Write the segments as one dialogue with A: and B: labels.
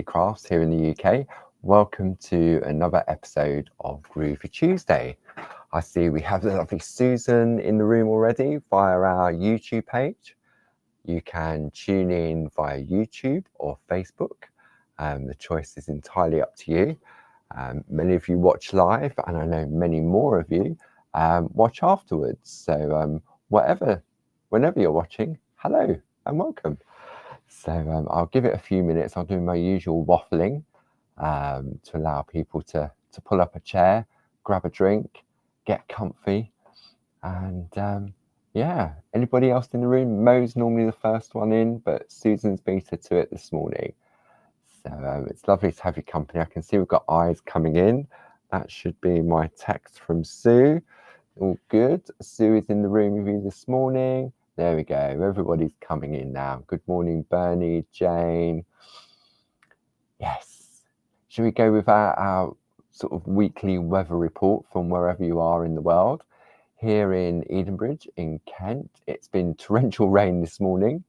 A: crafts here in the UK. Welcome to another episode of Groovi Tuesday. I see we have the lovely Susan in the room already via our YouTube page. You can tune in via YouTube or Facebook. The choice is entirely up to you. Many of you watch live, and I know many more of you watch afterwards. So whenever you're watching, hello and welcome. So I'll give it a few minutes. I'll do my usual waffling to allow people to pull up a chair, grab a drink, get comfy, and yeah. Anybody else in the room? Mo's normally the first one in, but Susan's beat her to it this morning. So it's lovely to have your company. I can see we've got eyes coming in. That should be my text from Sue. All good. Sue is in the room with you this morning. There we go. Everybody's coming in now. Good morning, Bernie, Jane. Yes. Should we go with our sort of weekly weather report from wherever you are in the world? Here in Edenbridge in Kent, it's been torrential rain this morning,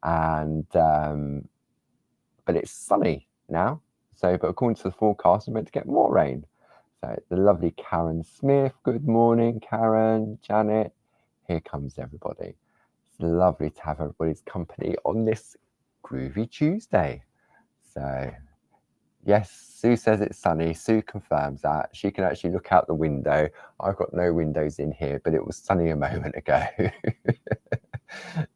A: and but it's sunny now. So, but according to the forecast, we're meant to get more rain. So the lovely Karen Smith. Good morning, Karen, Janet. Here comes everybody. It's lovely to have everybody's company on this Groovi Tuesday. So yes, Sue says it's sunny. Sue confirms that. She can actually look out the window. I've got no windows in here, but it was sunny a moment ago.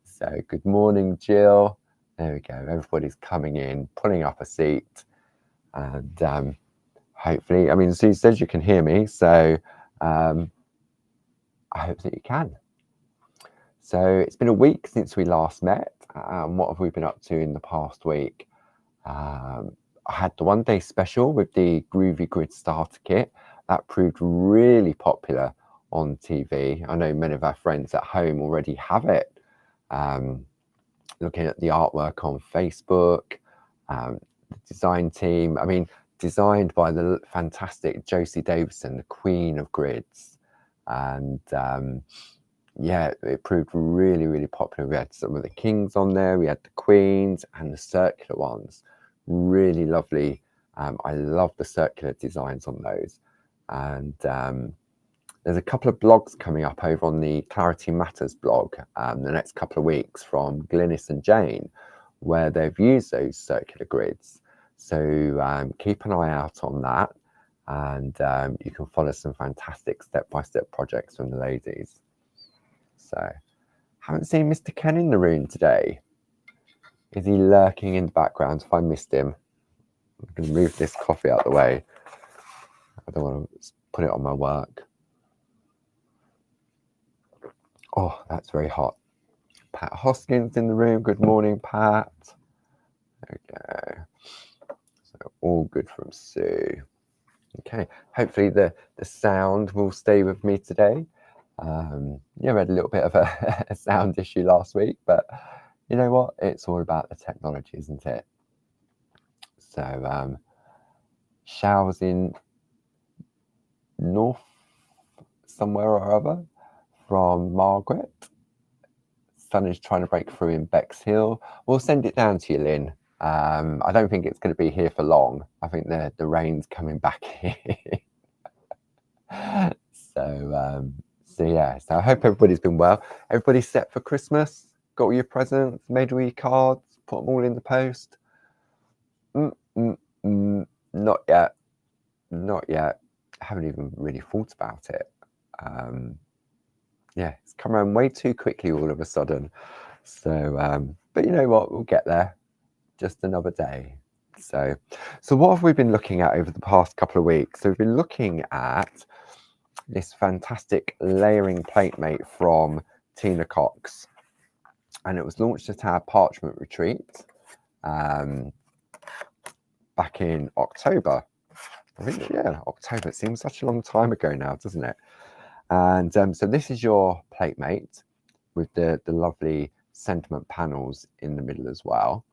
A: So good morning, Jill. There we go. Everybody's coming in, pulling up a seat. And hopefully, I mean, Sue says you can hear me. So I hope that you can. So it's been a week since we last met. What have we been up to in the past week? I had the one-day special with the Groovi Grid Starter Kit. That proved really popular on TV. I know many of our friends at home already have it. Looking at the artwork on Facebook, the design team, I mean, designed by the fantastic Josie Davison, the queen of grids. And yeah, it proved really, really popular. We had some of the kings on there, we had the queens and the circular ones. Really lovely. I love the circular designs on those. And there's a couple of blogs coming up over on the Clarity Matters blog the next couple of weeks from Glynis and Jane, where they've used those circular grids. So keep an eye out on that, and you can follow some fantastic step-by-step projects from the ladies. So haven't seen Mr. Ken in the room today. Is he lurking in the background? If I missed him, I'm going to move this coffee out of the way. I don't want to put it on my work. Oh, that's very hot. Pat Hoskins in the room. Good morning, Pat. There we go. So all good from Sue. Okay, hopefully the sound will stay with me today. Yeah, we had a little bit of a sound issue last week, but you know what? It's all about the technology, isn't it? So showers in North somewhere or other from Margaret. Sun is trying to break through in Bexhill. We'll send it down to you, Lynn. I don't think it's going to be here for long. I think the rain's coming back here. So yeah, so I hope everybody's been well. Everybody's set for Christmas? Got all your presents, made all your cards, put them all in the post? Not yet. Not yet. I haven't even really thought about it. Yeah, it's come around way too quickly all of a sudden. So, but you know what? We'll get there. Just another day. So what have we been looking at over the past couple of weeks? So we've been looking at this fantastic layering plate mate from Tina Cox, and it was launched at our Parchment retreat back in October. I think, yeah, October. It seems such a long time ago now, doesn't it? And so this is your plate mate with the lovely sentiment panels in the middle as well.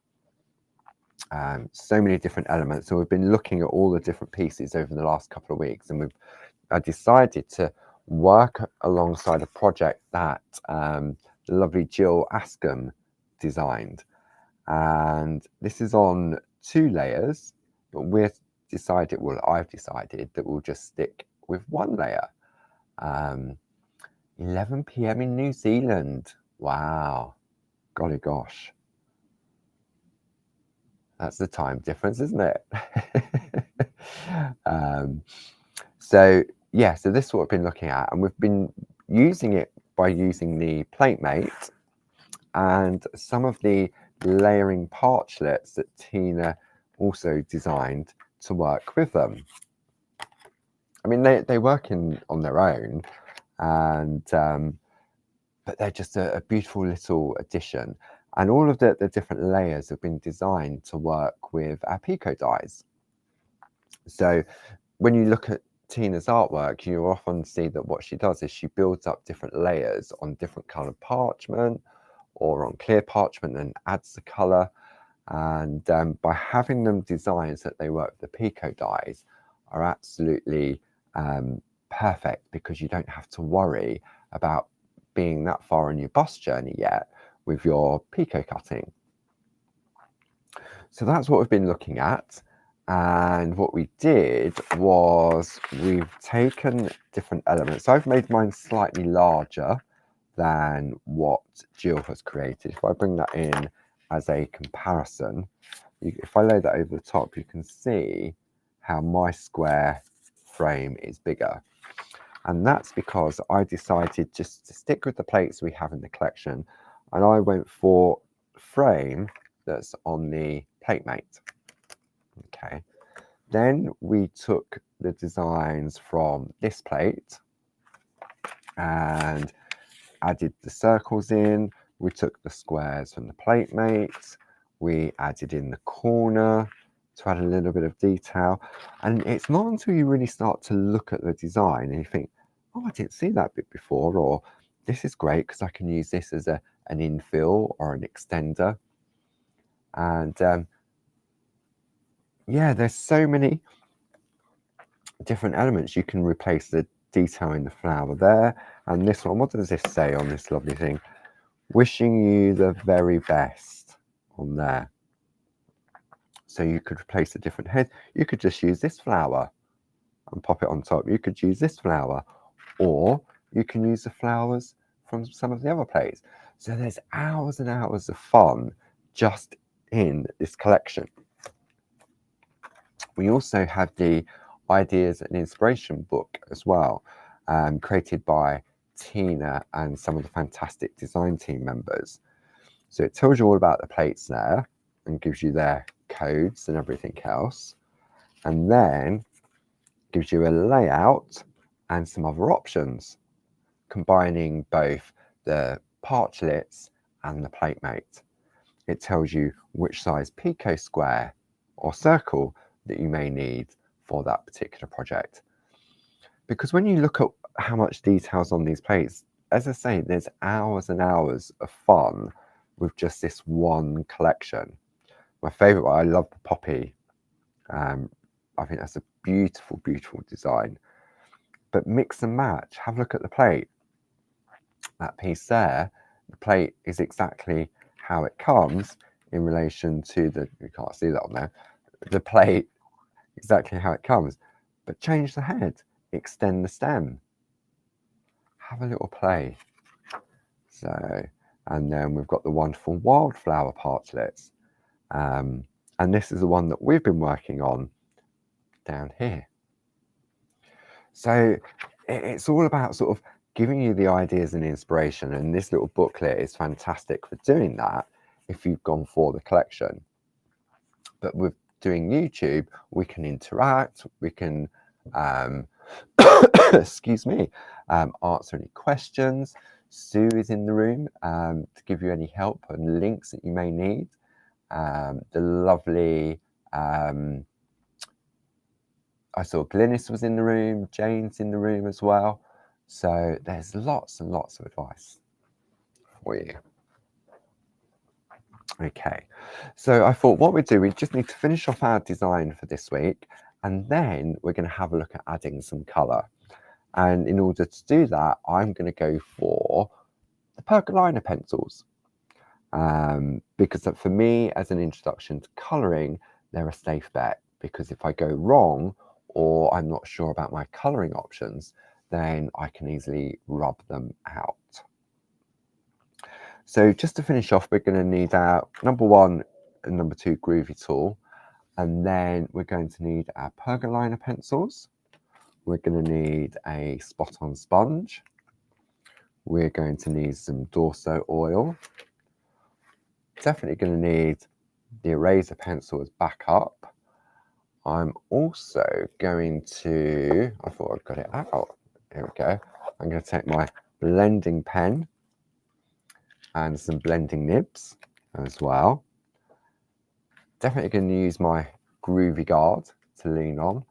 A: So many different elements. So we've been looking at all the different pieces over the last couple of weeks, and I decided to work alongside a project that the lovely Jill Askham designed. And this is on 2 layers, but I've decided that we'll just stick with 1 layer. 11 p.m. in New Zealand. Wow. Golly gosh. That's the time difference, isn't it? So this is what we've been looking at, and we've been using it by using the plate mate and some of the layering parchlets that Tina also designed to work with them. I mean, they work on their own, and but they're just a beautiful little addition. And all of the different layers have been designed to work with our Pico dies. So when you look at Tina's artwork, you often see that what she does is she builds up different layers on different coloured parchment or on clear parchment and adds the colour. And by having them designed so that they work with the Pico dies are absolutely perfect, because you don't have to worry about being that far on your bust journey yet with your Pico cutting. So that's what we've been looking at. And what we did was we've taken different elements. So I've made mine slightly larger than what Jill has created. If I bring that in as a comparison, if I lay that over the top, you can see how my square frame is bigger. And that's because I decided just to stick with the plates we have in the collection, and I went for frame that's on the plate mate. Okay, then we took the designs from this plate and added the circles in. We took the squares from the plate mate, we added in the corner to add a little bit of detail. And it's not until you really start to look at the design and you think, oh, I didn't see that bit before, or this is great because I can use this as an infill or an extender. And there's so many different elements. You can replace the detail in the flower there. And this one, what does this say on this lovely thing? Wishing you the very best on there. So you could replace a different head. You could just use this flower and pop it on top. You could use this flower, or you can use the flowers from some of the other plates. So there's hours and hours of fun just in this collection. We also have the ideas and inspiration book as well, created by Tina and some of the fantastic design team members. So it tells you all about the plates there and gives you their codes and everything else, and then gives you a layout and some other options, combining both the parchlets and the plate mate. It tells you which size Pico square or circle that you may need for that particular project. Because when you look at how much details on these plates, as I say, there's hours and hours of fun with just this one collection. My favorite one, I love the poppy. I think that's a beautiful, beautiful design. But mix and match, have a look at the plate. That piece there, the plate is exactly how it comes in relation to the, you can't see that on there, the plate, exactly how it comes. But change the head, extend the stem. Have a little play. So, and then we've got the wonderful wildflower parchlets. And this is the one that we've been working on down here. So it's all about sort of giving you the ideas and inspiration, and this little booklet is fantastic for doing that if you've gone for the collection. But with doing YouTube, we can interact, we can excuse me, answer any questions. Sue is in the room to give you any help and links that you may need. The lovely I saw Glynis was in the room, Jane's in the room as well. So there's lots and lots of advice for you. Okay, so I thought what we'd do, we just need to finish off our design for this week, and then we're going to have a look at adding some colour. And in order to do that, I'm going to go for the percoliner pencils. Because for me, as an introduction to colouring, they're a safe bet, because if I go wrong or I'm not sure about my colouring options, then I can easily rub them out. So just to finish off, we're going to need our number 1 and number 2 Groovi tool, and then we're going to need our pergoliner pencils. We're going to need a spot-on sponge. We're going to need some Dorso oil. Definitely going to need the eraser pencil as backup. I'm also going to, I thought I'd got it out. Here we go. I'm going to take my blending pen and some blending nibs as well. Definitely going to use my Groovi guard to lean on,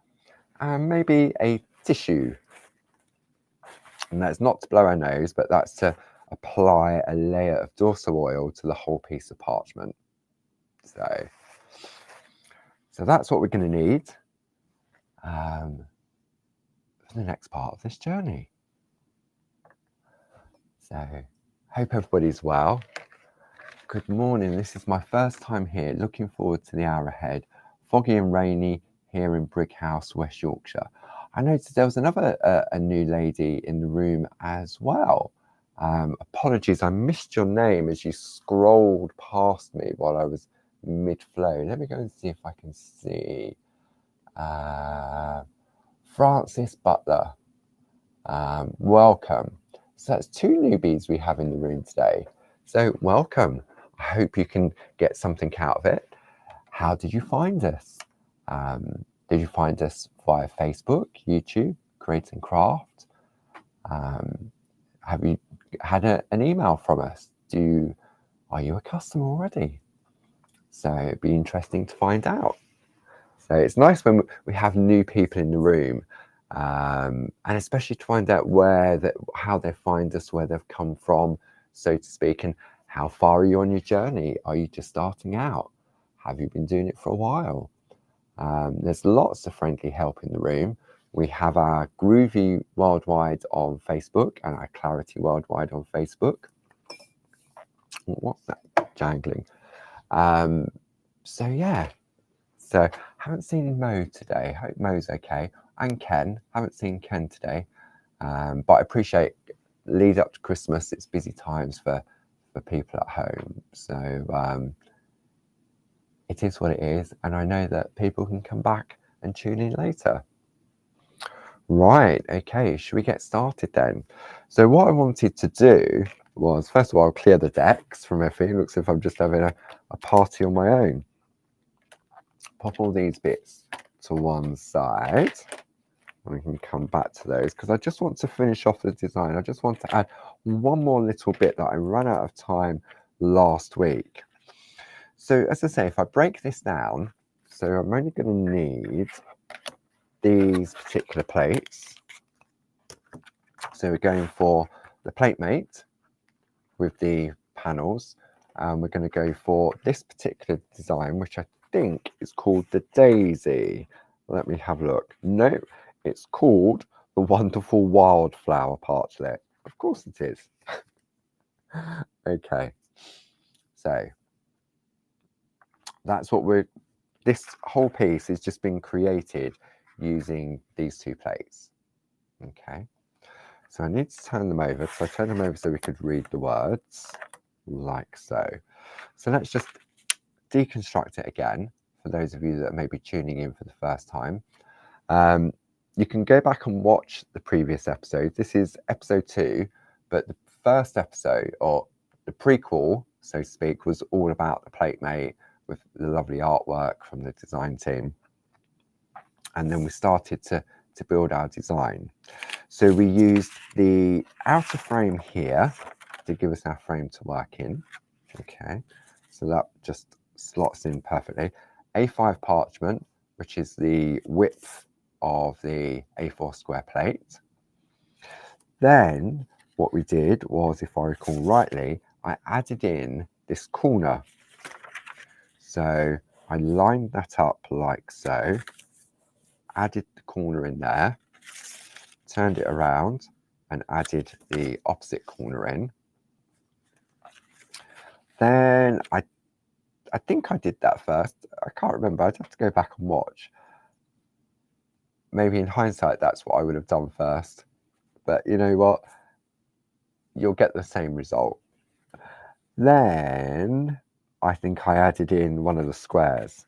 A: and maybe a tissue. And that's not to blow our nose, but that's to apply a layer of Dorso oil to the whole piece of parchment. So that's what we're going to need for the next part of this journey. So hope everybody's well. Good morning. This is my first time here. Looking forward to the hour ahead. Foggy and rainy here in Brighouse, West Yorkshire. I noticed there was another a new lady in the room as well. Apologies, I missed your name as you scrolled past me while I was mid-flow. Let me go and see if I can see. Francis Butler. Welcome. So that's 2 newbies we have in the room today. So welcome. I hope you can get something out of it. How did you find us? Did you find us via Facebook, YouTube, Create and Craft? Have you had an email from us? Are you a customer already? So it'd be interesting to find out. So it's nice when we have new people in the room, and especially to find out how they find us, where they've come from, so to speak, and how far are you on your journey? Are you just starting out? Have you been doing it for a while? There's lots of friendly help in the room. We have our Groovi Worldwide on Facebook and our Clarity Worldwide on Facebook. What's that jangling? So yeah. So haven't seen Mo today. Hope Mo's okay. And Ken. Haven't seen Ken today. But I appreciate lead up to Christmas. It's busy times for people at home. So it is what it is. And I know that people can come back and tune in later. Right. Okay. Should we get started then? So what I wanted to do was, first of all, clear the decks from everything. It looks as if I'm just having a party on my own. Pop all these bits to one side, and we can come back to those because I just want to finish off the design. I just want to add one more little bit that I ran out of time last week. So as I say, if I break this down, so I'm only going to need these particular plates. So we're going for the PlateMate with the panels, and we're going to go for this particular design, which I think is called the Daisy. Let me have a look. No, it's called the Wonderful Wildflower Parchlet. Of course it is. Okay, so that's what this whole piece is just being created using these 2 plates. Okay, so I need to turn them over. So I turn them over so we could read the words like so. So let's just deconstruct it again for those of you that may be tuning in for the first time. You can go back and watch the previous episode. This is episode 2, but the first episode, or the prequel, so to speak, was all about the PlateMate with the lovely artwork from the design team. And then we started to build our design. So we used the outer frame here to give us our frame to work in. Okay, so that just slots in perfectly. A5 parchment, which is the width of the A4sq plate. Then what we did was, if I recall rightly, I added in this corner. So I lined that up like so, added the corner in there, turned it around and added the opposite corner in. Then I I think I did that first. I can't remember. I'd have to go back and watch. Maybe in hindsight, that's what I would have done first. But you know what? You'll get the same result. Then I think I added in one of the squares.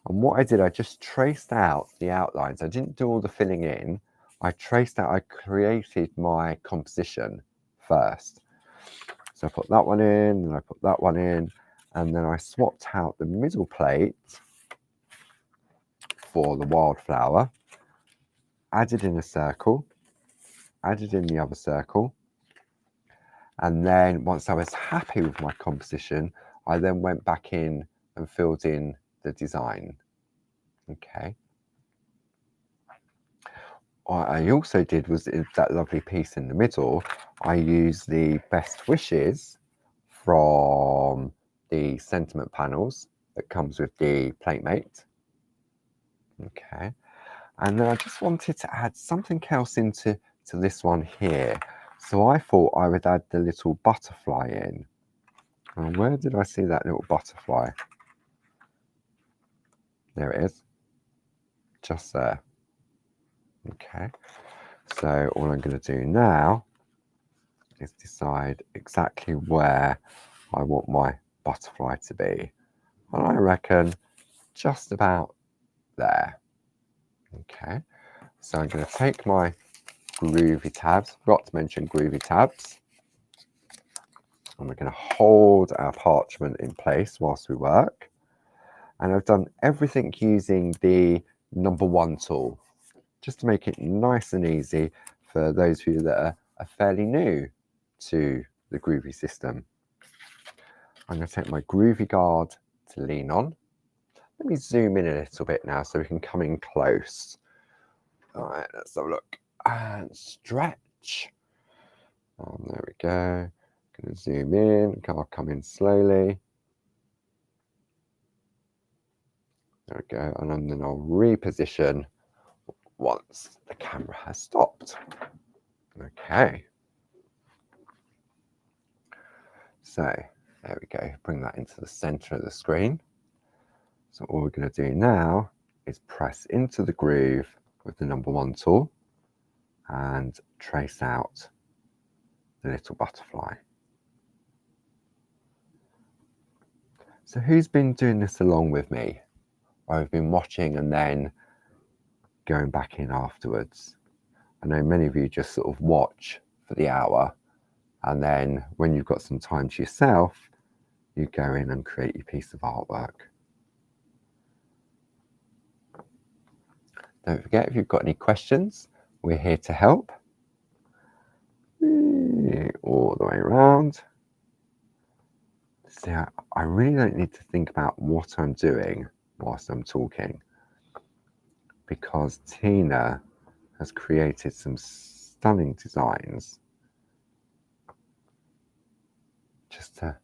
A: And what I did, I just traced out the outlines. I didn't do all the filling in. I created my composition first. So I put that one in, and I put that one in, and then I swapped out the middle plate for the wildflower, added in a circle, added in the other circle, and then once I was happy with my composition, I then went back in and filled in the design. Okay. What I also did was that lovely piece in the middle, I used the best wishes from the sentiment panels that comes with the PlateMate. Okay. And then I just wanted to add something else into this one here. So I thought I would add the little butterfly in. And where did I see that little butterfly? There it is. Just there. Okay. So all I'm going to do now is decide exactly where I want my butterfly to be. And I reckon just about there. Okay. So I'm going to take my Groovi tabs, forgot to mention Groovi tabs, and we're going to hold our parchment in place whilst we work. And I've done everything using the number 1 tool, just to make it nice and easy for those of you that are fairly new to the Groovi system. I'm going to take my Groovi guard to lean on. Let me zoom in a little bit now so we can come in close. All right, let's have a look. And stretch. There we go. Going to zoom in. I'll come in slowly. There we go. And then I'll reposition once the camera has stopped. Okay. So there we go. Bring that into the center of the screen. So all we're going to do now is press into the groove with the number 1 tool and trace out the little butterfly. So who's been doing this along with me? I've been watching and then going back in afterwards. I know many of you just sort of watch for the hour, and then when you've got some time to yourself, you go in and create your piece of artwork. Don't forget, if you've got any questions, we're here to help. All the way around. See, I really don't need to think about what I'm doing whilst I'm talking, because Tina has created some stunning designs just to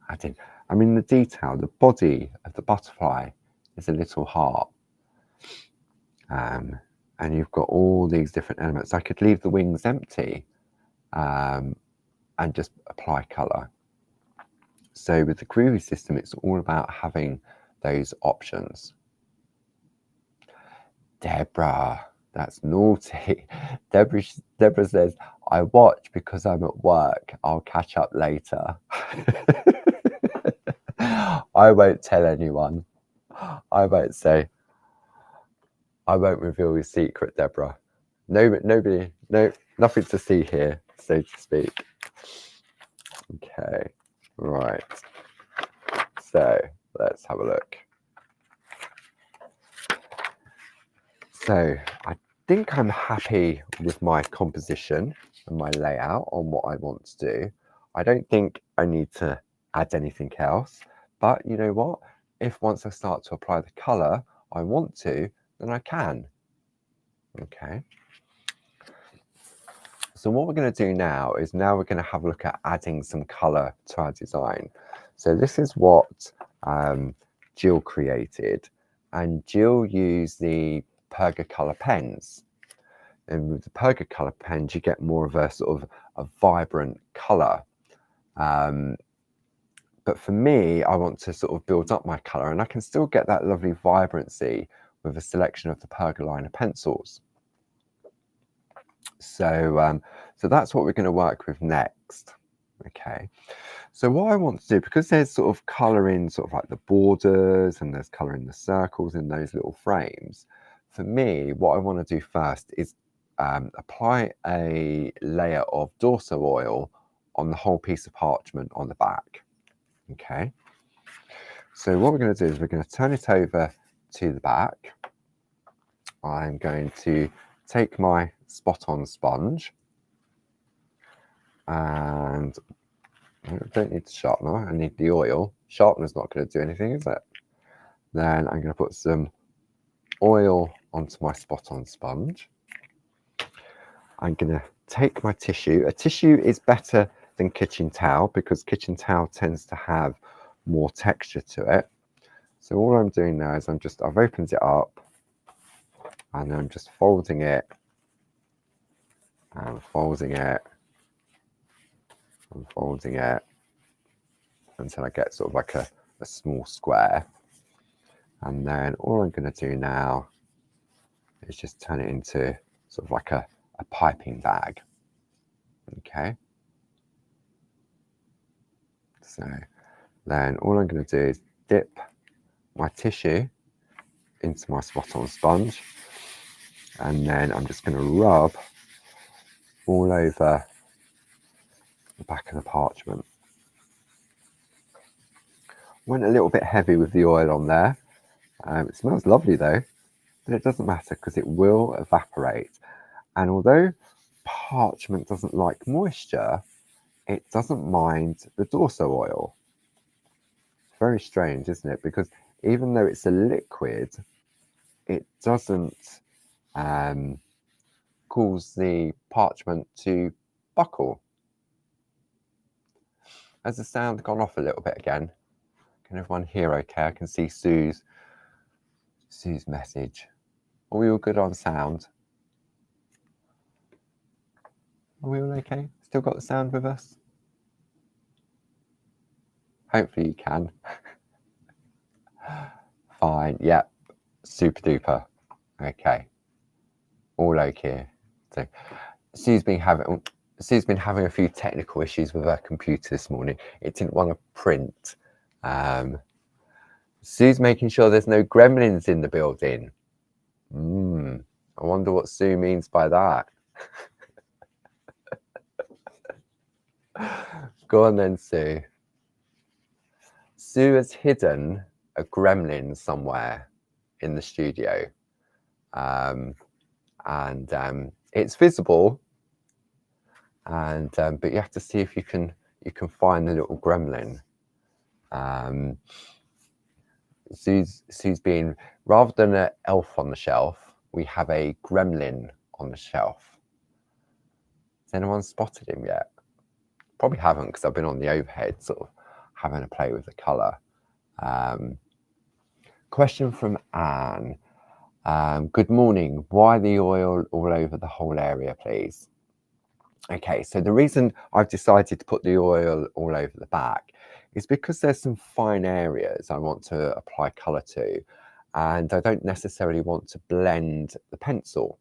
A: add in. I mean, the detail, the body of the butterfly is a little heart. And you've got all these different elements. I could leave the wings empty and just apply colour. So with the Groovi system, it's all about having those options. Deborah, that's naughty. Deborah says, I watch because I'm at work. I'll catch up later. I won't tell anyone. I won't say. I won't reveal your secret, Deborah. Nobody, nothing to see here, so to speak. Okay, right. So let's have a look. So I think I'm happy with my composition and my layout on what I want to do. I don't think I need to add anything else, but you know what? If once I start to apply the colour I want to, then I can. Okay. So what we're going to do now is we're going to have a look at adding some colour to our design. So this is what Jill created, and Jill used the Perga pens. And with the Perga pens, you get more of a sort of a vibrant colour. But for me, I want to sort of build up my colour, and I can still get that lovely vibrancy with a selection of the Pergolina pencils. So, so that's what we're going to work with next. Okay. So what I want to do, because there's sort of colour in sort of like the borders and there's colour in the circles in those little frames, for me, what I want to do first is apply a layer of Dorso oil on the whole piece of parchment on the back. Okay. So what we're going to do is we're going to turn it over to the back. I'm going to take my spot-on sponge, and I don't need the sharpener, I need the oil. Sharpener's not going to do anything, is it? Then I'm going to put some oil onto my spot-on sponge. I'm going to take my tissue. A tissue is better than kitchen towel because kitchen towel tends to have more texture to it. So all I'm doing now is I've opened it up and I'm just folding it and folding it and folding it until I get sort of like a small square. And then all I'm going to do now is just turn it into sort of like a piping bag. Okay. So then all I'm going to do is dip my tissue into my spot-on sponge, and then I'm just going to rub all over the back of the parchment. Went a little bit heavy with the oil on there. It smells lovely though, but it doesn't matter because it will evaporate. And although parchment doesn't like moisture, it doesn't mind the Dorso oil. It's very strange, isn't it? Because even though it's a liquid, it doesn't cause the parchment to buckle. Has the sound gone off a little bit again? Can everyone hear okay? I can see Sue's message. Are we all good on sound? Are we all okay? Still got the sound with us? Hopefully you can. Fine, yep, super duper. Okay, all okay. So Sue's been having a few technical issues with her computer this morning. It didn't want to print. Sue's making sure there's no gremlins in the building. I wonder what Sue means by that. Go on then, Sue. Sue has hidden a gremlin somewhere in the studio, and it's visible, and but you have to see if you can find the little gremlin. Sue's being, rather than an elf on the shelf, we have a gremlin on the shelf. Has anyone spotted him yet? Probably haven't, because I've been on the overhead sort of having a play with the colour. Question from Anne. Good morning. Why the oil all over the whole area, please? Okay, so the reason I've decided to put the oil all over the back is because there's some fine areas I want to apply colour to, and I don't necessarily want to blend the pencil.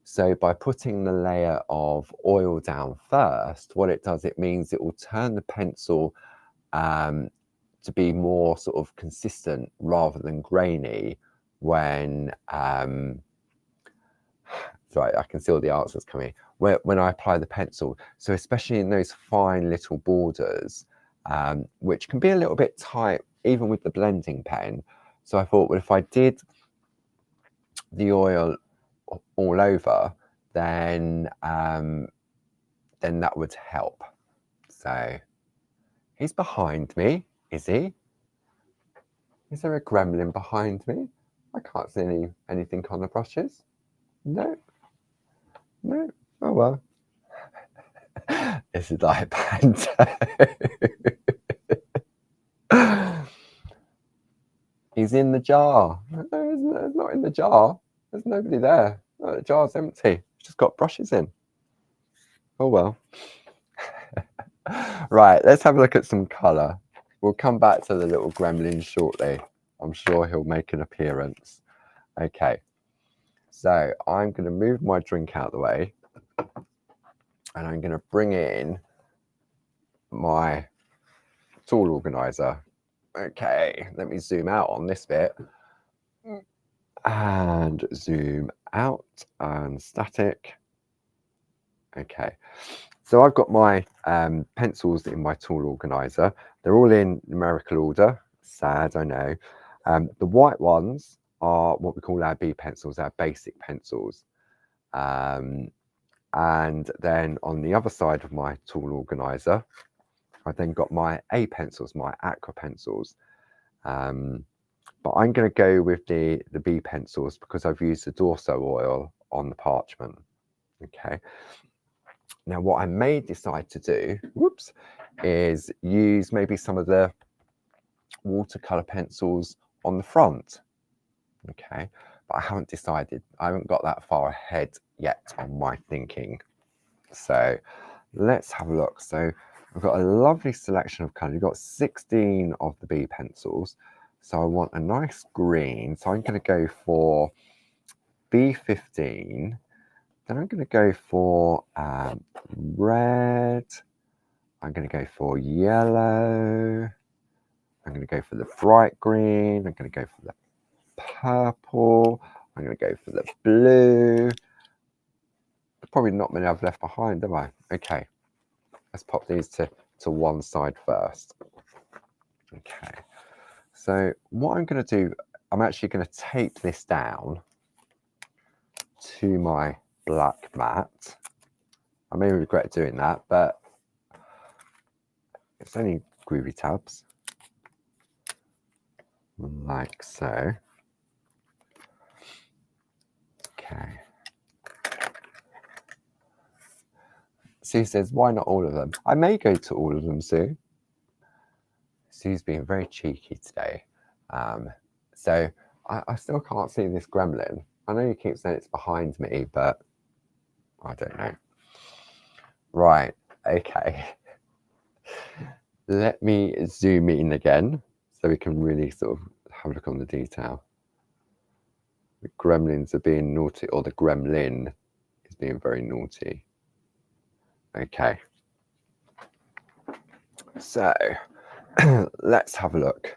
A: So by putting the layer of oil down first, what it does, it means it will turn the pencil to be more sort of consistent rather than grainy when, sorry, I can see all the answers coming, when I apply the pencil. So especially in those fine little borders, which can be a little bit tight even with the blending pen. So I thought, well, if I did the oil all over, then that would help. So he's behind me, is he? Is there a gremlin behind me? I can't see anything on the brushes. No. Oh well. This is like banter. He's in the jar. No, it's not in the jar. There's nobody there. No, the jar's empty. It's just got brushes in. Oh well. Right, let's have a look at some colour. We'll come back to the little gremlin shortly. I'm sure he'll make an appearance. Okay, so I'm going to move my drink out of the way, and I'm going to bring in my tool organizer. Okay, let me zoom out on this bit and zoom out and static. Okay, so I've got my pencils in my tool organizer. They're all in numerical order. Sad, I know. The white ones are what we call our B pencils, our basic pencils. And then on the other side of my tool organizer, I've then got my A pencils, my aqua pencils. But I'm going to go with the B pencils because I've used the Dorso oil on the parchment. Okay. Now, what I may decide to do, is use maybe some of the watercolor pencils on the front. Okay, but I haven't decided. I haven't got that far ahead yet on my thinking. So let's have a look. So I've got a lovely selection of colours. You've got 16 of the B pencils. So I want a nice green. So I'm going to go for B15. Then I'm going to go for red. I'm going to go for yellow. I'm going to go for the bright green. I'm going to go for the purple. I'm going to go for the blue. Probably not many I've left behind, am I? Okay, let's pop these to one side first. Okay, so what I'm going to do, I'm actually going to tape this down to my black mat. I may regret doing that, but it's only Groovi tabs, like so. Okay. Sue says, why not all of them? I may go to all of them, Sue. Sue's being very cheeky today. So I still can't see this gremlin. I know you keep saying it's behind me, but I don't know. Right, okay. Let me zoom in again so we can really sort of have a look on the detail. The gremlins are being naughty, or the gremlin is being very naughty. Okay. So let's have a look.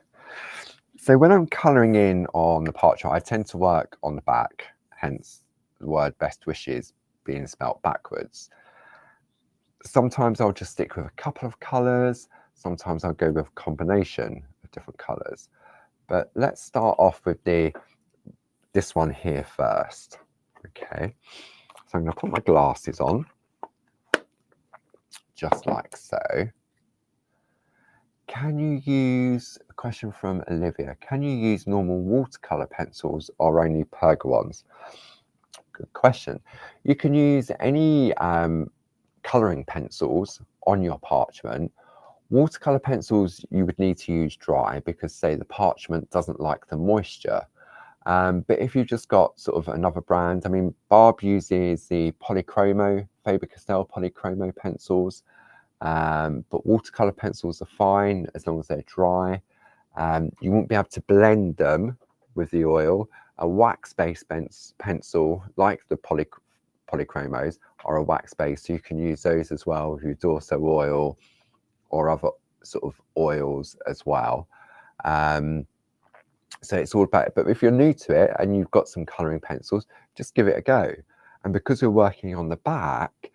A: So when I'm colouring in on the parchment, I tend to work on the back, hence the word best wishes being spelt backwards. Sometimes I'll just stick with a couple of colours. Sometimes I'll go with a combination of different colours. But let's start off with this one here first. Okay, so I'm going to put my glasses on, just like so. Can you use, a question from Olivia, can you use normal watercolour pencils or only Perga ones? Good question. You can use any colouring pencils on your parchment. Watercolour pencils you would need to use dry because, say, the parchment doesn't like the moisture. But if you've just got sort of another brand, I mean, Barb uses the Polychromo, Faber-Castell Polychromo pencils. But watercolor pencils are fine as long as they're dry. You won't be able to blend them with the oil. A wax-based pencil, like the polychromos, are a wax-based, so you can use those as well with your Dorso oil or other sort of oils as well. So it's all about it. But if you're new to it and you've got some colouring pencils, just give it a go. And because we're working on the back,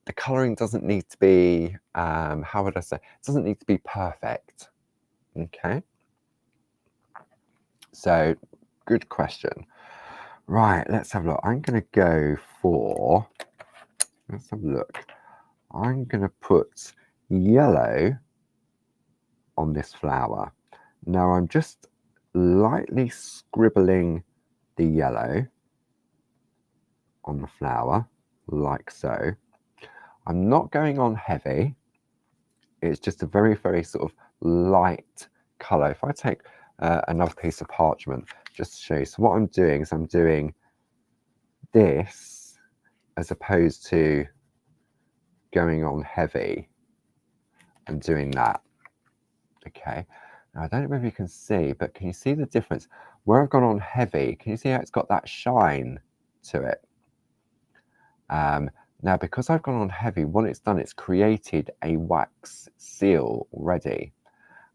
A: the colouring doesn't need to be, how would I say, it doesn't need to be perfect. Okay. So, good question. Right, let's have a look. I'm going to go for, let's have a look. I'm going to put yellow on this flower. Now I'm just lightly scribbling the yellow on the flower, like so. I'm not going on heavy. It's just a very, very sort of light colour. If I take another piece of parchment, just to show you. So what I'm doing is I'm doing this as opposed to going on heavy and doing that. Okay, now I don't know if you can see, but can you see the difference? Where I've gone on heavy, can you see how it's got that shine to it? Now, because I've gone on heavy, what it's done, it's created a wax seal already,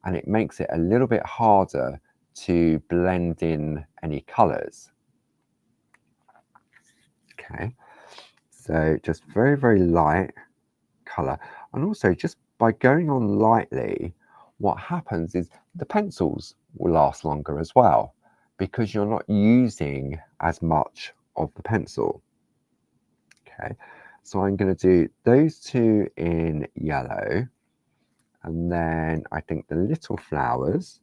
A: and it makes it a little bit harder to blend in any colours. Okay, so just very, very light colour. And also just by going on lightly, what happens is the pencils will last longer as well, because you're not using as much of the pencil. Okay, so I'm going to do those two in yellow, and then I think the little flowers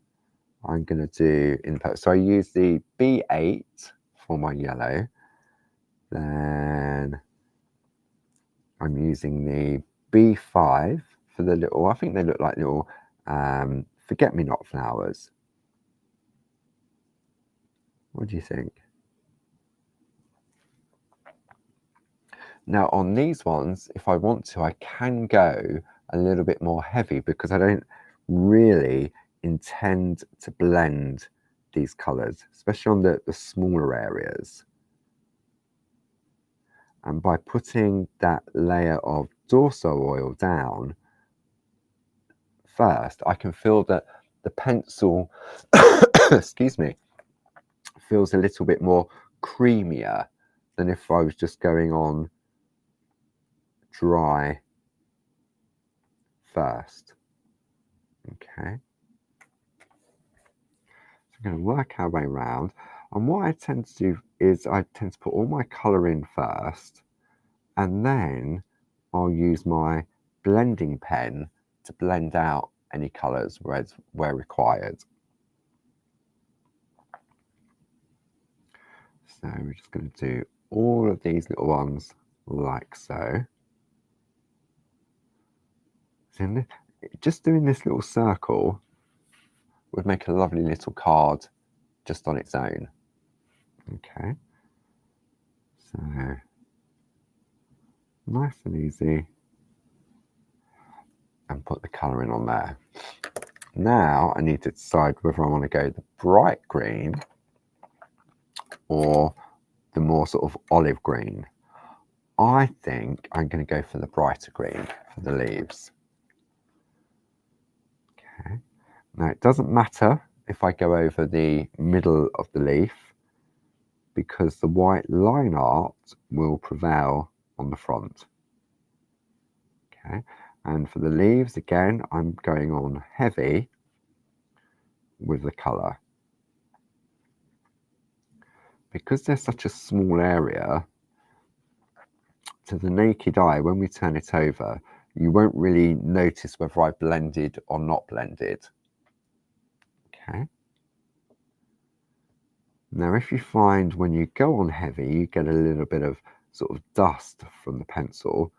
A: I'm going to do in purple. So I use the B8 for my yellow, then I'm using the B5 for the little, I think they look like little forget-me-not flowers. What do you think? Now on these ones, if I want to, I can go a little bit more heavy because I don't really intend to blend these colours, especially on the smaller areas. And by putting that layer of dorso oil down first, I can feel that the pencil, excuse me, feels a little bit more creamier than if I was just going on dry first. Okay, so I'm going to work our way around, and what I tend to do is I tend to put all my colour in first, and then I'll use my blending pen to blend out any colours where required. So we're just going to do all of these little ones like so. So just doing this little circle would make a lovely little card just on its own. Okay, so nice and easy, and put the colouring on there. Now I need to decide whether I want to go the bright green or the more sort of olive green. I think I'm going to go for the brighter green for the leaves. Okay, now it doesn't matter if I go over the middle of the leaf, because the white line art will prevail on the front. Okay, and for the leaves, again, I'm going on heavy with the colour. Because there's such a small area, to the naked eye, when we turn it over, you won't really notice whether I blended or not blended. Okay. Now, if you find when you go on heavy, you get a little bit of sort of dust from the pencil,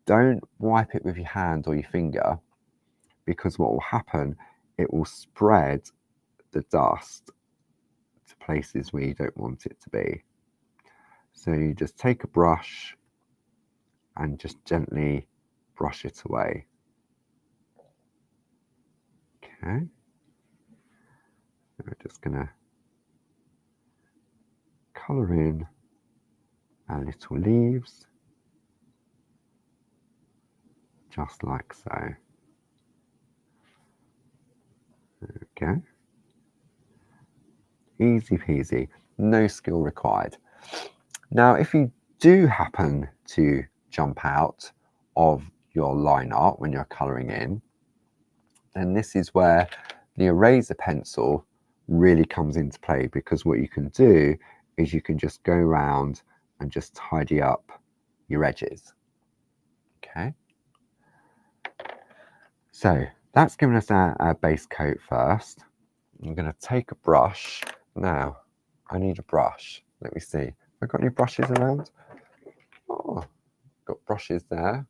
A: don't wipe it with your hand or your finger, because what will happen, it will spread the dust to places where you don't want it to be. So you just take a brush and just gently brush it away. Okay. So we're just going to colour in our little leaves, just like so. There we go. Easy peasy, no skill required. Now, if you do happen to jump out of your line art when you're colouring in, then this is where the eraser pencil really comes into play, because what you can do is you can just go around and just tidy up your edges. Okay, so that's given us our base coat first. I'm going to take a brush. Now, I need a brush. Let me see. Have I got any brushes around? Oh, got brushes there.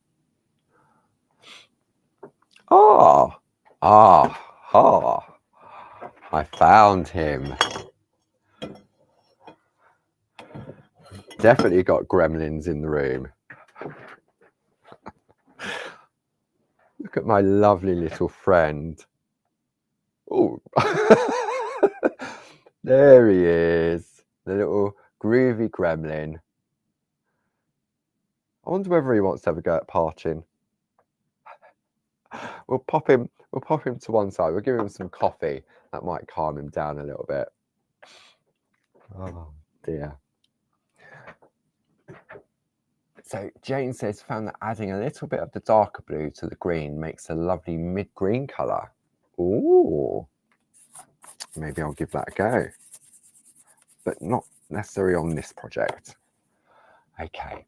A: Oh, I found him. Definitely got gremlins in the room. Look at my lovely little friend. Oh, there he is, the little groovy gremlin. I wonder whether he wants to have a go at parching. We'll pop him to one side. We'll give him some coffee. That might calm him down a little bit. Oh dear. So Jane says, found that adding a little bit of the darker blue to the green makes a lovely mid-green colour. Ooh, maybe I'll give that a go, but not necessarily on this project. Okay,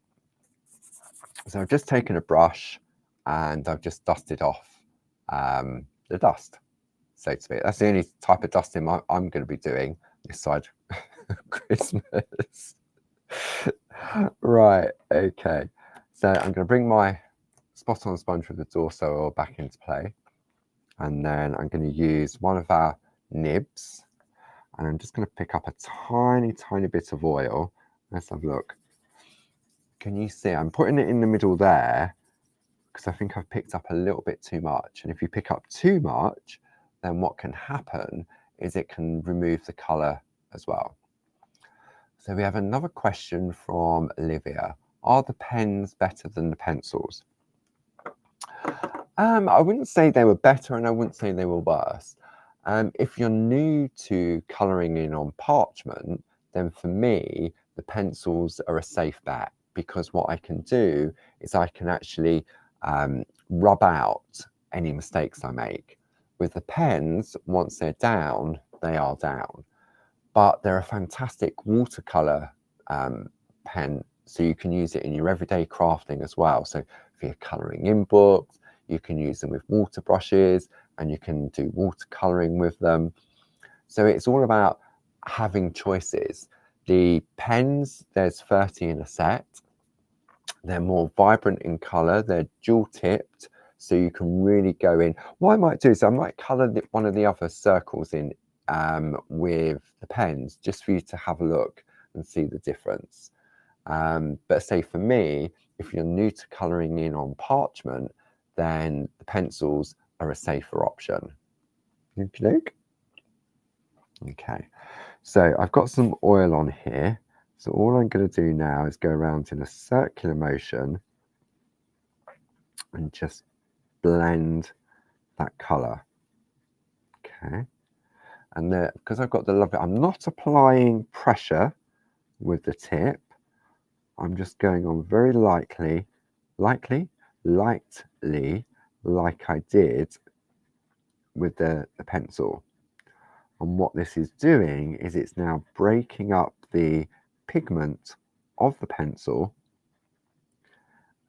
A: so I've just taken a brush and I've just dusted off the dust, so to speak. That's the only type of dusting I'm going to be doing this side of Christmas. Right, okay. So I'm going to bring my spot on sponge with the Dorso oil back into play. And then I'm going to use one of our nibs. And I'm just going to pick up a tiny bit of oil. Let's have a look. Can you see? I'm putting it in the middle there because I think I've picked up a little bit too much. And if you pick up too much, then what can happen is it can remove the colour as well. So we have another question from Olivia. Are the pens better than the pencils? I wouldn't say they were better and I wouldn't say they were worse. If you're new to colouring in on parchment, then for me, the pencils are a safe bet because what I can do is I can actually rub out any mistakes I make. With the pens, once they're down, they are down. But they're a fantastic watercolour pen, so you can use it in your everyday crafting as well. So if you're colouring in books, you can use them with water brushes and you can do watercolouring with them. So it's all about having choices. The pens, there's 30 in a set. They're more vibrant in colour, they're dual tipped, so you can really go in. What I might do is I might colour one of the other circles in with the pens just for you to have a look and see the difference. But say for me, if you're new to colouring in on parchment, then the pencils are a safer option. Okay, so I've got some oil on here. So all I'm going to do now is go around in a circular motion and just blend that colour. Okay. And because I've got the lovely, I'm not applying pressure with the tip. I'm just going on very lightly, like I did with the pencil. And what this is doing is it's now breaking up the pigment of the pencil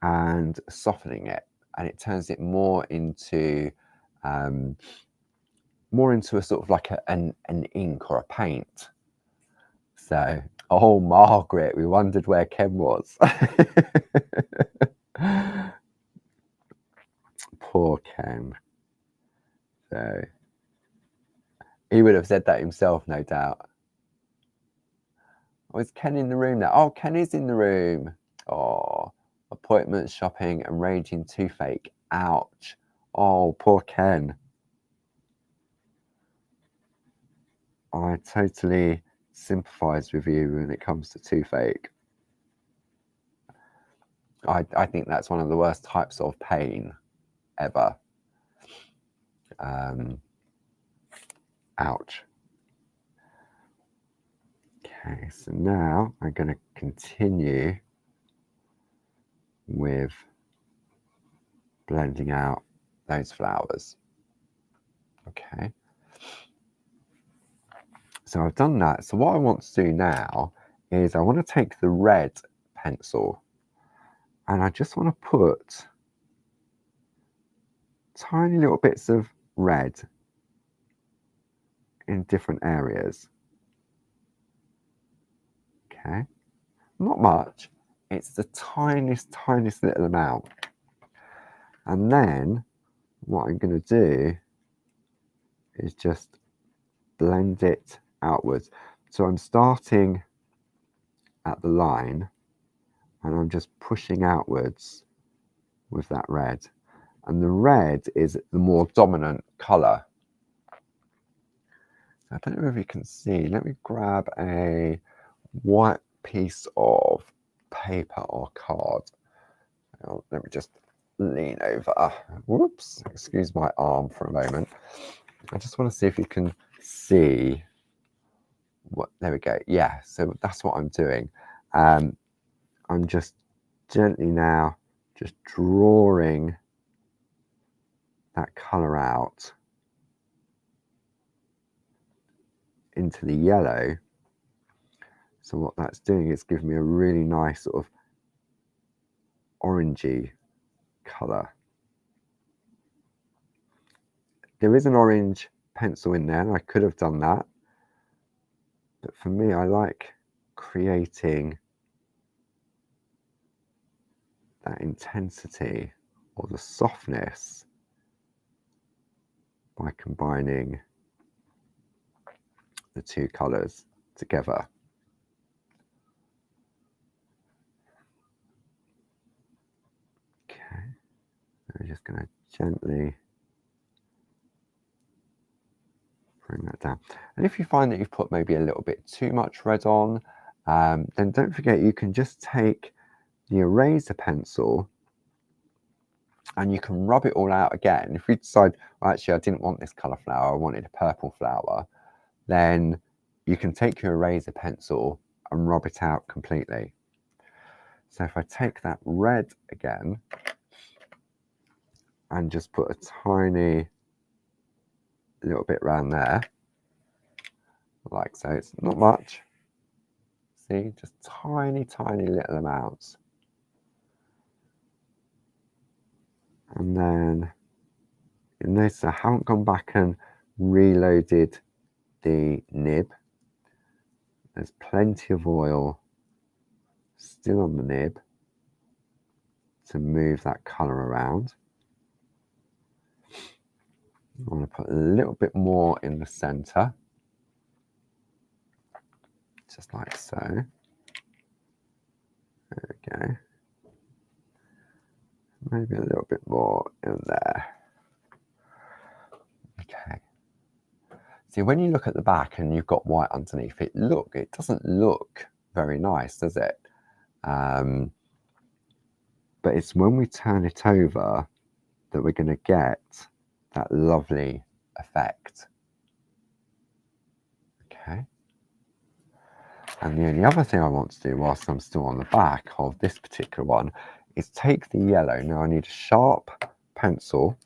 A: and softening it, and it turns it more into a sort of like an ink or a paint. So, oh, Margaret, we wondered where Ken was. Poor Ken. So, he would have said that himself, no doubt. Oh, is Ken in the room now? Oh, Ken is in the room. Oh, appointments, shopping, and raging toothache. Ouch. Oh, poor Ken. I totally sympathise with you when it comes to toothache. I think that's one of the worst types of pain ever. Ouch. Okay, so now I'm going to continue with blending out those flowers. Okay. So I've done that. So what I want to do now is I want to take the red pencil and I just want to put tiny little bits of red in different areas. Okay, not much. It's the tiniest little amount. And then what I'm going to do is just blend it outwards. So I'm starting at the line and I'm just pushing outwards with that red. and the red is the more dominant colour. I don't know if you can see. Let me grab a white piece of paper or card. Let me just lean over. Whoops, excuse my arm for a moment. I just want to see if you can see what, there we go. Yeah, so that's what I'm doing. I'm just gently now just drawing that colour out into the yellow. So what that's doing is giving me a really nice sort of orangey colour. There is an orange pencil in there, and I could have done that. But for me, I like creating that intensity or the softness by combining the two colours together. Okay, I'm just going to gently bring that down. And if you find that you've put maybe a little bit too much red on, then don't forget you can just take the eraser pencil and you can rub it all out again. If you decide, well, actually I didn't want this colour flower, I wanted a purple flower, then you can take your eraser pencil and rub it out completely. So if I take that red again and just put a tiny little bit around there, like so, it's not much. See, just tiny, tiny little amounts. And then you'll notice I haven't gone back and reloaded the nib. There's plenty of oil still on the nib to move that colour around. I'm going to put a little bit more in the centre, just like so. There we go. Maybe a little bit more in there. Okay. See, when you look at the back and you've got white underneath, it doesn't look very nice, does it? But it's when we turn it over that we're going to get that lovely effect. Okay. And the only other thing I want to do whilst I'm still on the back of this particular one is take the yellow. Now I need a sharp pencil,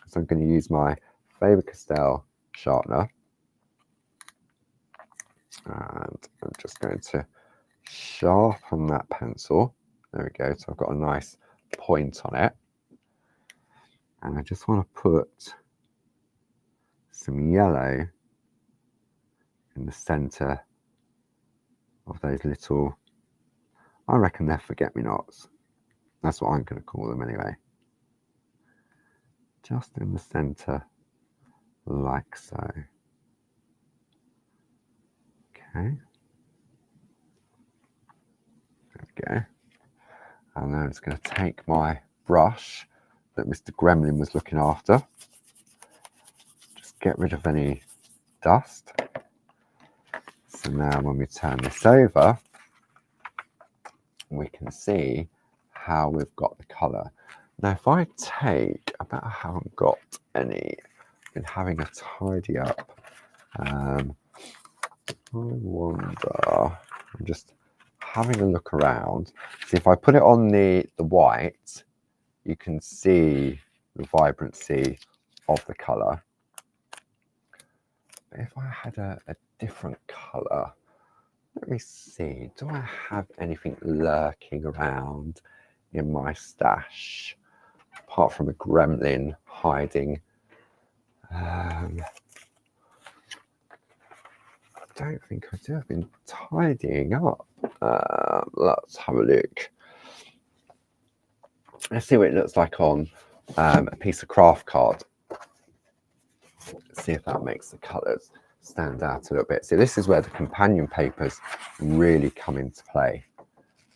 A: so I'm going to use my Faber-Castell sharpener. And I'm just going to sharpen that pencil. There we go. So I've got a nice point on it. And I just want to put some yellow in the centre of those little, I reckon they're forget-me-nots. That's what I'm going to call them anyway. Just in the centre, like so. Okay. There we go. And then I'm just going to take my brush that Mr. Gremlin was looking after. Just get rid of any dust. So now when we turn this over, we can see how we've got the colour. Now if I take, I bet I haven't got any, I've been having a tidy up. I wonder, I'm just having a look around. See, if I put it on the white, you can see the vibrancy of the colour. But if I had a different colour, let me see, do I have anything lurking around in my stash apart from a gremlin hiding? I don't think I do. I've been tidying up. Let's have a look. Let's see what it looks like on a piece of craft card. Let's see if that makes the colours stand out a little bit. So this is where the companion papers really come into play.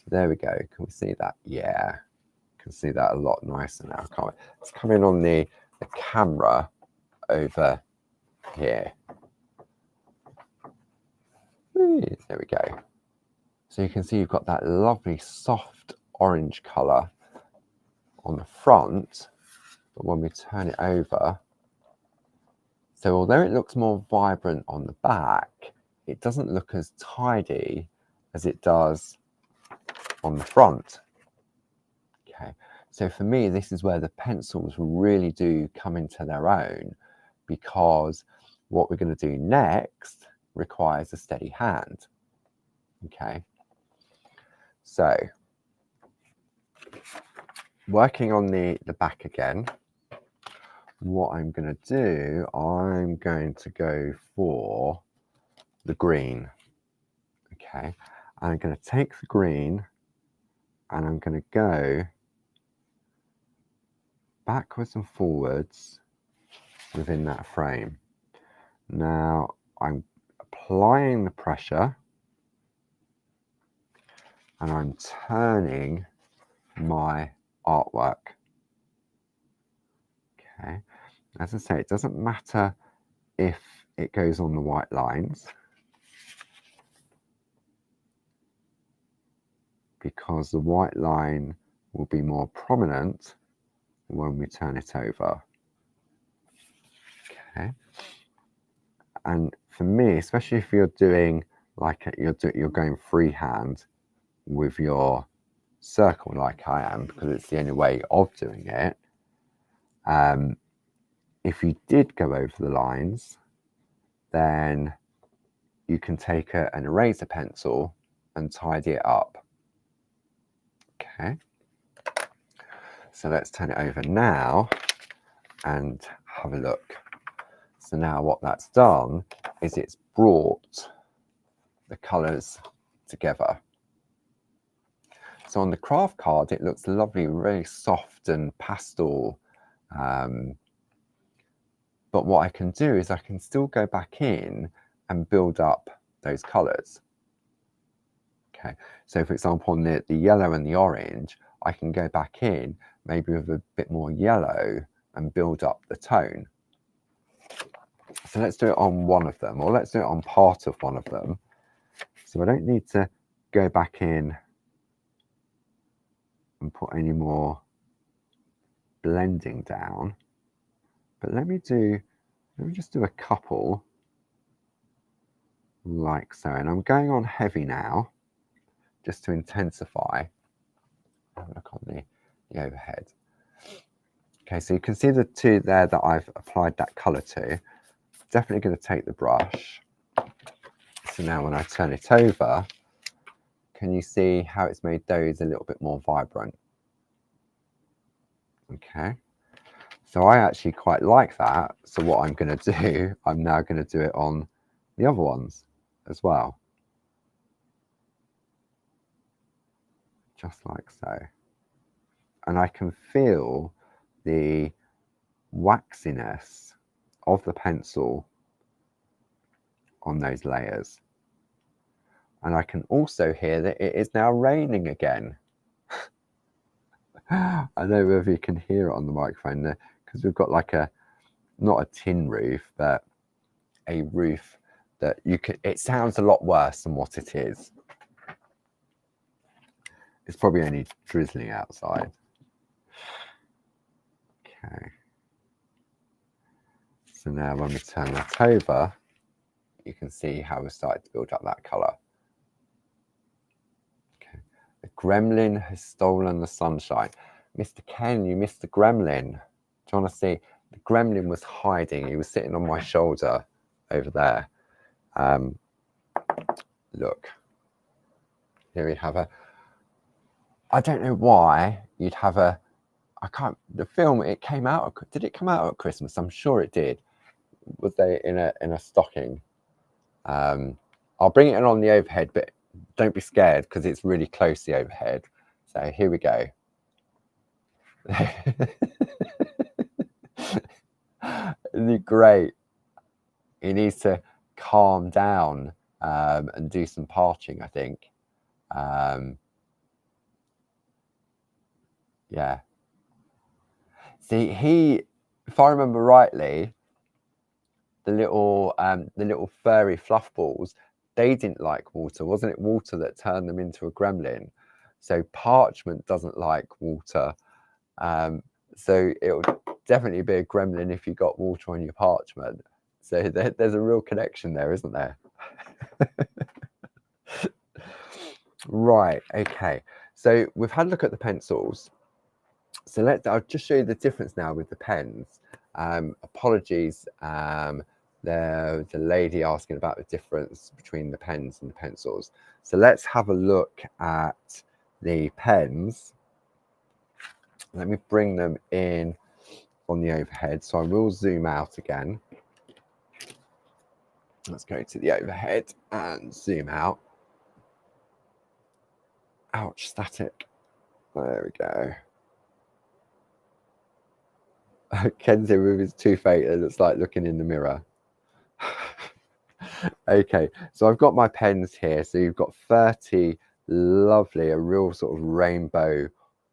A: There we go. Can we see that? Yeah. can see that a lot nicer now. It's coming on the camera over here. There we go. So you can see you've got that lovely soft orange colour on the front, but when we turn it over, so although it looks more vibrant on the back, it doesn't look as tidy as it does on the front. Okay, so for me, this is where the pencils really do come into their own, because what we're going to do next requires a steady hand. Okay, so working on the back again, what I'm going to do, I'm going to go for the green. Okay, I'm going to take the green and I'm going to go backwards and forwards within that frame. Now I'm applying the pressure and I'm turning my artwork. Okay, as I say, it doesn't matter if it goes on the white lines, because the white line will be more prominent when we turn it over. Okay, and for me, especially if you're doing like you're going freehand with your circle like I am, because it's the only way of doing it, if you did go over the lines, then you can take an eraser pencil and tidy it up. Okay, so let's turn it over now and have a look. So now what that's done is it's brought the colours together. So on the craft card, it looks lovely, really soft and pastel. But what I can do is I can still go back in and build up those colours. Okay, so for example, on the yellow and the orange, I can go back in maybe with a bit more yellow and build up the tone. So let's do it on one of them, or let's do it on part of one of them. So I don't need to go back in and put any more blending down, but let me just do a couple like so. And I'm going on heavy now, just to intensify. Have a look on the overhead. Okay, so you can see the two there that I've applied that colour to. Definitely going to take the brush. So now when I turn it over, can you see how it's made those a little bit more vibrant? Okay, so I actually quite like that. So what I'm going to do, I'm now going to do it on the other ones as well. Just like so. And I can feel the waxiness of the pencil on those layers. And I can also hear that it is now raining again. I don't know whether you can hear it on the microphone there, because we've got like not a tin roof, but a roof that it sounds a lot worse than what it is. It's probably only drizzling outside. Okay. So now when we turn that over, you can see how we're starting to build up that colour. Okay. The gremlin has stolen the sunshine. Mr. Ken, you missed the gremlin. Do you want to see? The gremlin was hiding. He was sitting on my shoulder over there. Look. Here we have I don't know why you'd have the film, it came out, did it come out at Christmas? I'm sure it did. Was they in a stocking? I'll bring it in on the overhead, but don't be scared because it's really close to the overhead. So here we go. Isn't it great? He needs to calm down and do some parching, I think. Yeah. See, if I remember rightly, the little furry fluff balls, they didn't like water. Wasn't it water that turned them into a gremlin? So parchment doesn't like water. So it would definitely be a gremlin if you got water on your parchment. So there's a real connection there, isn't there? Right, okay. So we've had a look at the pencils. So I'll just show you the difference now with the pens. Apologies, the lady asking about the difference between the pens and the pencils. So let's have a look at the pens. Let me bring them in on the overhead. So I will zoom out again. Let's go to the overhead and zoom out. Ouch, static. There we go. Kenzie with his toothache, it looks like looking in the mirror. Okay, so I've got my pens here. So you've got 30 lovely, a real sort of rainbow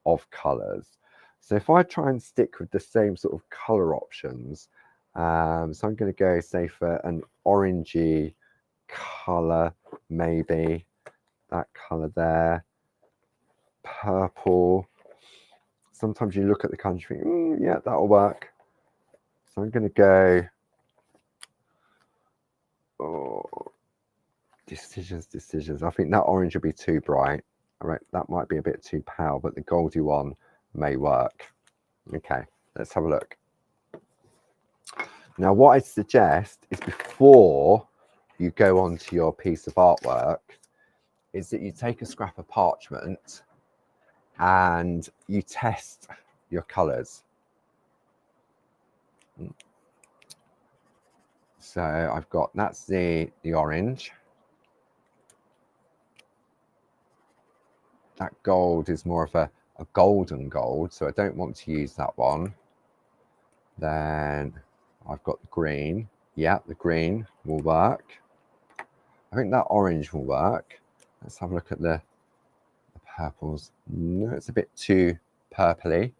A: of colours. So if I try and stick with the same sort of colour options, so I'm going to go, say, for an orangey colour, maybe that colour there, purple. Sometimes you look at the country, yeah, that'll work. So I'm going to go, decisions. I think that orange will be too bright. All right, that might be a bit too pale, but the goldy one may work. Okay, let's have a look. Now, what I suggest is before you go onto your piece of artwork, is that you take a scrap of parchment and you test your colours. So I've got, that's the orange. That gold is more of a golden gold, so I don't want to use that one. Then I've got the green. Yeah, the green will work. I think that orange will work. Let's have a look at the purples. No, it's a bit too purpley.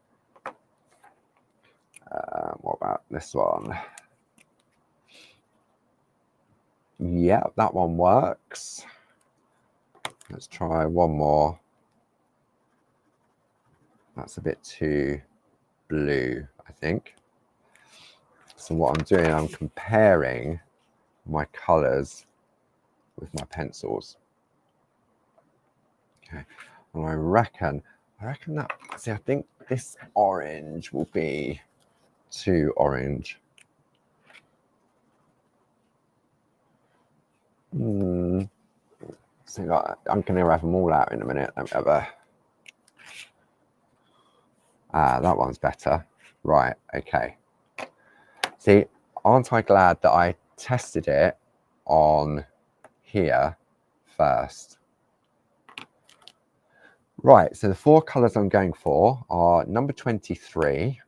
A: What about this one? Yeah, that one works. Let's try one more. That's a bit too blue, I think. So what I'm doing, I'm comparing my colours with my pencils. Okay, and I reckon that, see, I think this orange will be too orange. So I'm going to have them all out in a minute. Let me have a... that one's better. Right, okay. See, aren't I glad that I tested it on here first? Right, so the 4 colours I'm going for are number 23,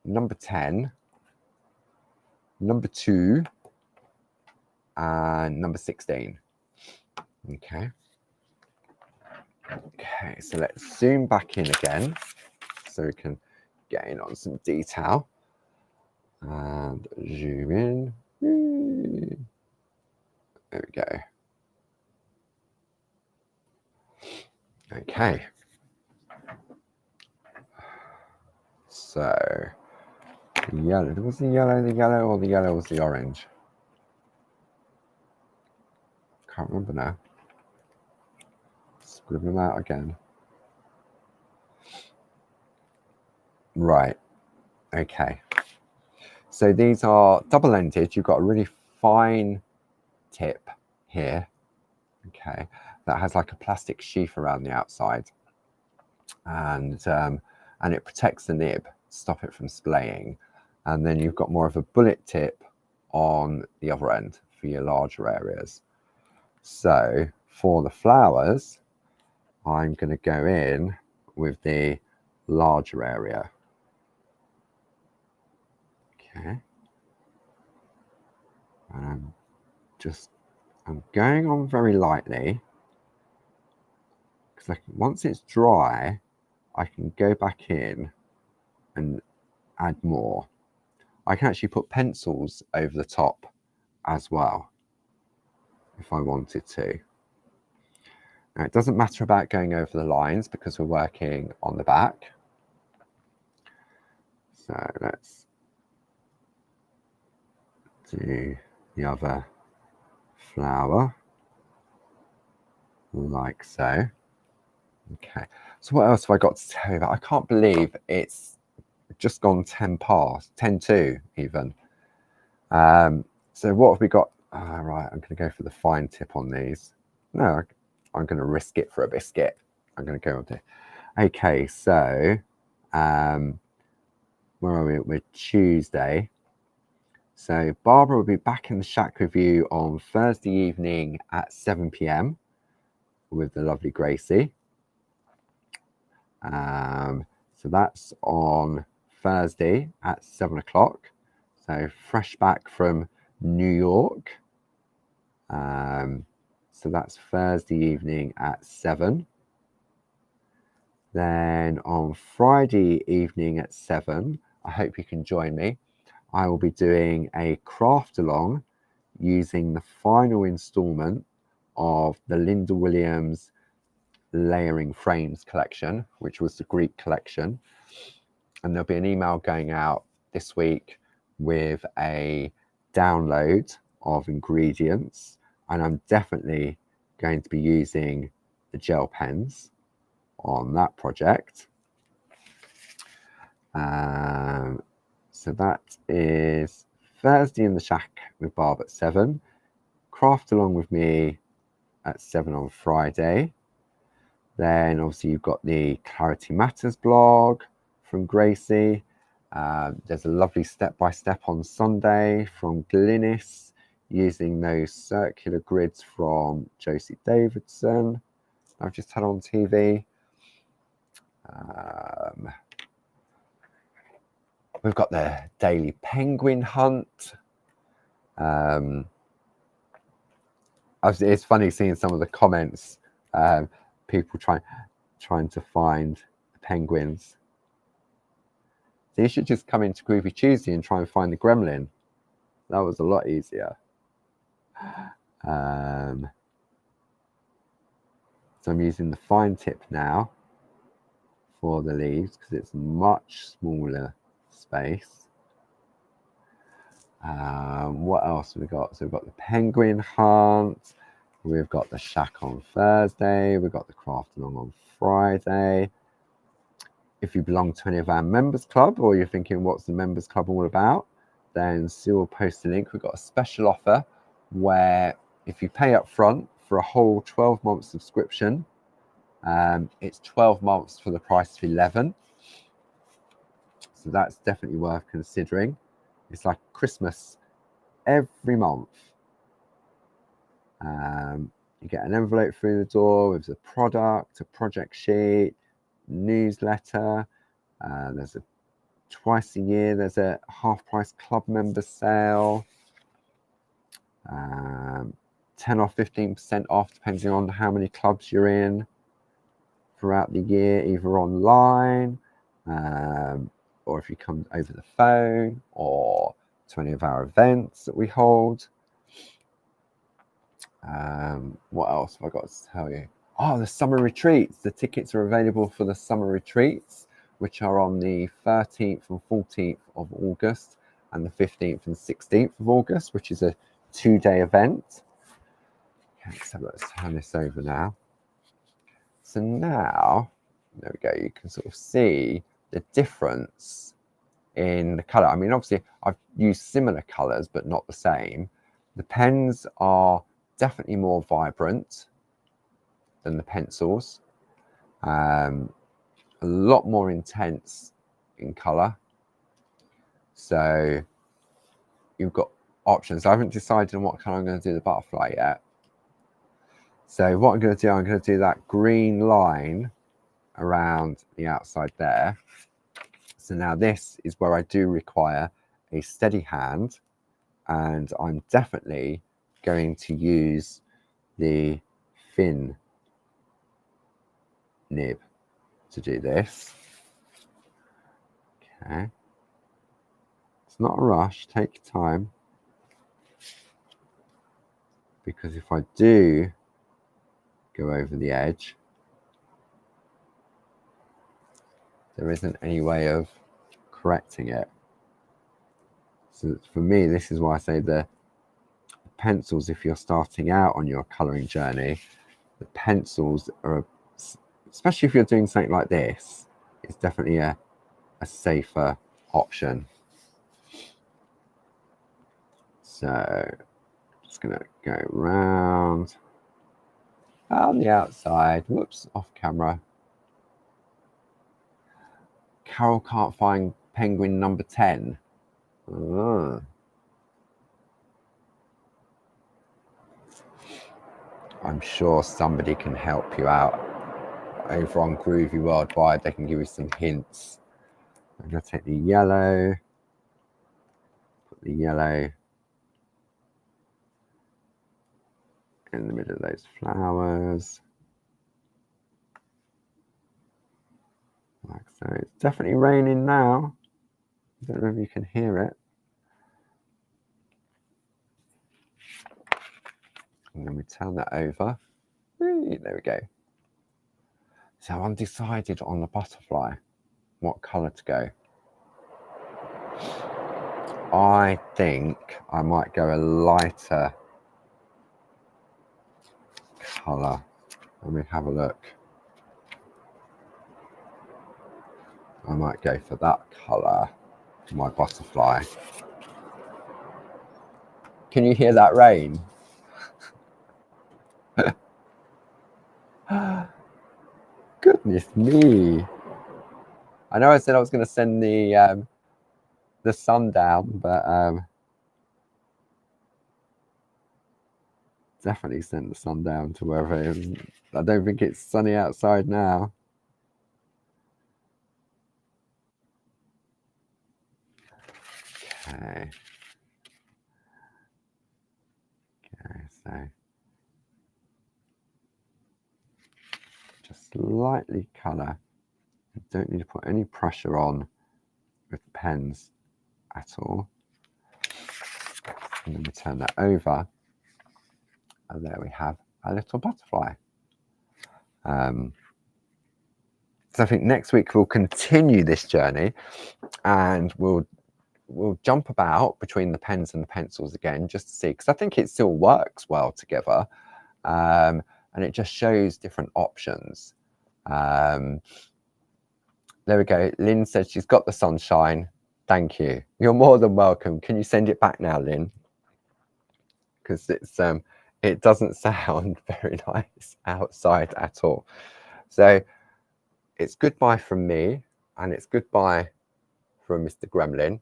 A: number 10, number 2, and number 16. Okay. Okay, so let's zoom back in again so we can get in on some detail. And zoom in. There we go. Okay. So, yellow. Was the yellow or the yellow was the orange? Can't remember now. Scribble them out again. Right. Okay. So these are double-ended. You've got a really fine tip here. Okay. That has like a plastic sheath around the outside. And it protects the nib, stop it from splaying. And then you've got more of a bullet tip on the other end for your larger areas. So for the flowers, I'm going to go in with the larger area. Okay. And I'm going on very lightly because once it's dry, I can go back in and add more. I can actually put pencils over the top as well if I wanted to. Now, it doesn't matter about going over the lines because we're working on the back. So let's do the other flower like so. Okay, so what else have I got to tell you about? I can't believe it's just gone 10 past, 10 to even. So what have we got? Right, I'm going to go for the fine tip on these. No, I'm going to risk it for a biscuit. I'm going to go on to. Okay, so where are we? We're Tuesday. So Barbara will be back in the shack with you on Thursday evening at 7 p.m. with the lovely Gracie. So that's on Thursday at 7 o'clock. So fresh back from New York. So that's Thursday evening at 7. Then on Friday evening at 7, I hope you can join me. I will be doing a craft along using the final installment of the Linda Williams layering frames collection, which was the Greek collection. And there'll be an email going out this week with a download of ingredients. And I'm definitely going to be using the gel pens on that project. So that is Thursday in the shack with Barb at 7. Craft along with me at 7 on Friday. Then obviously you've got the Clarity Matters blog from Gracie. There's a lovely step-by-step on Sunday from Glynis using those circular grids from Josie Davidson I've just had on TV. We've got the daily penguin hunt. It's funny seeing some of the comments, people trying to find the penguins. So you should just come into Groovi Tuesday and try and find the gremlin. That was a lot easier. So I'm using the fine tip now for the leaves because it's much smaller space. What else have we got? So we've got the penguin hunt. We've got the shack on Thursday. We've got the craft along on Friday. If you belong to any of our members club or you're thinking what's the members club all about, then Sue will post a link. We've got a special offer where if you pay up front for a whole 12-month subscription, it's 12 months for the price of 11. So that's definitely worth considering. It's like Christmas every month. You get an envelope through the door with a product, a project sheet, newsletter. There's twice a year there's a half price club member sale. 10 or 15% off depending on how many clubs you're in throughout the year, either online or if you come over the phone or to any of our events that we hold. What else have I got to tell you? Oh, the summer retreats. The tickets are available for the summer retreats, which are on the 13th and 14th of August and the 15th and 16th of August, which is a 2-day event. Okay, so let's turn this over now. So now, there we go, you can sort of see the difference in the colour. I mean, obviously, I've used similar colours, but not the same. The pens are definitely more vibrant than the pencils. A lot more intense in colour. So you've got options. I haven't decided on what colour I'm going to do the butterfly yet. So what I'm going to do that green line around the outside there. So now this is where I do require a steady hand, and I'm definitely going to use the fin nib to do this. Okay. It's not a rush, take your time. Because if I do go over the edge, there isn't any way of correcting it. So for me, this is why I say the pencils, if you're starting out on your colouring journey, the pencils are, especially if you're doing something like this, it's definitely a safer option. So just gonna go round on the outside. Whoops, off camera. Carol can't find penguin number 10. Oh. I'm sure somebody can help you out over on Groovi Worldwide. They can give you some hints. I'm going to take the yellow, put the yellow in the middle of those flowers. Like so. It's definitely raining now. I don't know if you can hear it. And then we turn that over. There we go. So I'm undecided on the butterfly, what colour to go. I think I might go a lighter colour. Let me have a look. I might go for that colour for my butterfly. Can you hear that rain? Goodness me. I know I said I was going to send the sun down, but definitely sent the sun down to wherever it is. I don't think it's sunny outside now. Okay. Okay, so just slightly colour. You don't need to put any pressure on with the pens at all. And then we turn that over, and there we have a little butterfly. So I think next week we'll continue this journey, and we'll jump about between the pens and the pencils again, just to see, because I think it still works well together, and it just shows different options. There we go. Lynn said she's got the sunshine. Thank you. You're more than welcome. Can you send it back now, Lynn? Because it doesn't sound very nice outside at all. So it's goodbye from me, and it's goodbye from Mr. Gremlin,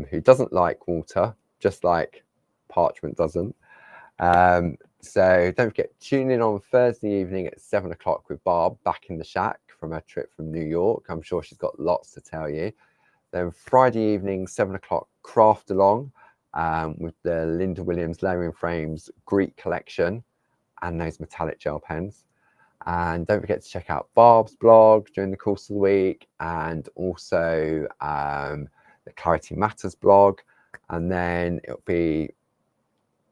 A: who doesn't like water, just like parchment doesn't. So don't forget, tune in on Thursday evening at 7 o'clock with Barb back in the shack from her trip from New York. I'm sure she's got lots to tell you. Then Friday evening, 7 o'clock, craft along with the Linda Williams Layering Frames Greek collection and those metallic gel pens. And don't forget to check out Barb's blog during the course of the week, and also the Clarity Matters blog. And then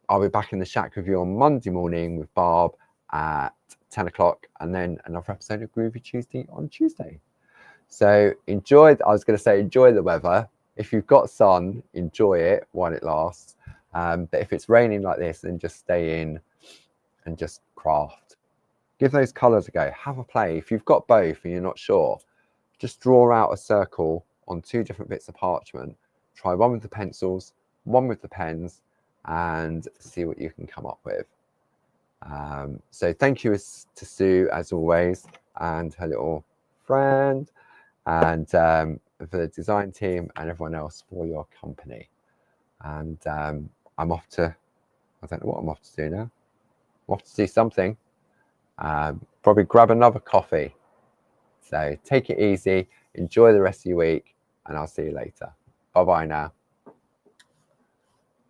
A: I'll be back in the shack with you on Monday morning with Barb at 10 o'clock, and then another episode of Groovi Tuesday on Tuesday. So enjoy the weather. If you've got sun, enjoy it while it lasts. But if it's raining like this, then just stay in and just craft. Give those colours a go. Have a play. If you've got both and you're not sure, just draw out a circle on 2 different bits of parchment. Try one with the pencils, one with the pens, and see what you can come up with. So thank you to Sue, as always, and her little friend, and for the design team and everyone else for your company. And I'm off to, I don't know what I'm off to do now. I'm off to do something. Probably grab another coffee. So take it easy, enjoy the rest of your week, and I'll see you later. Bye bye now.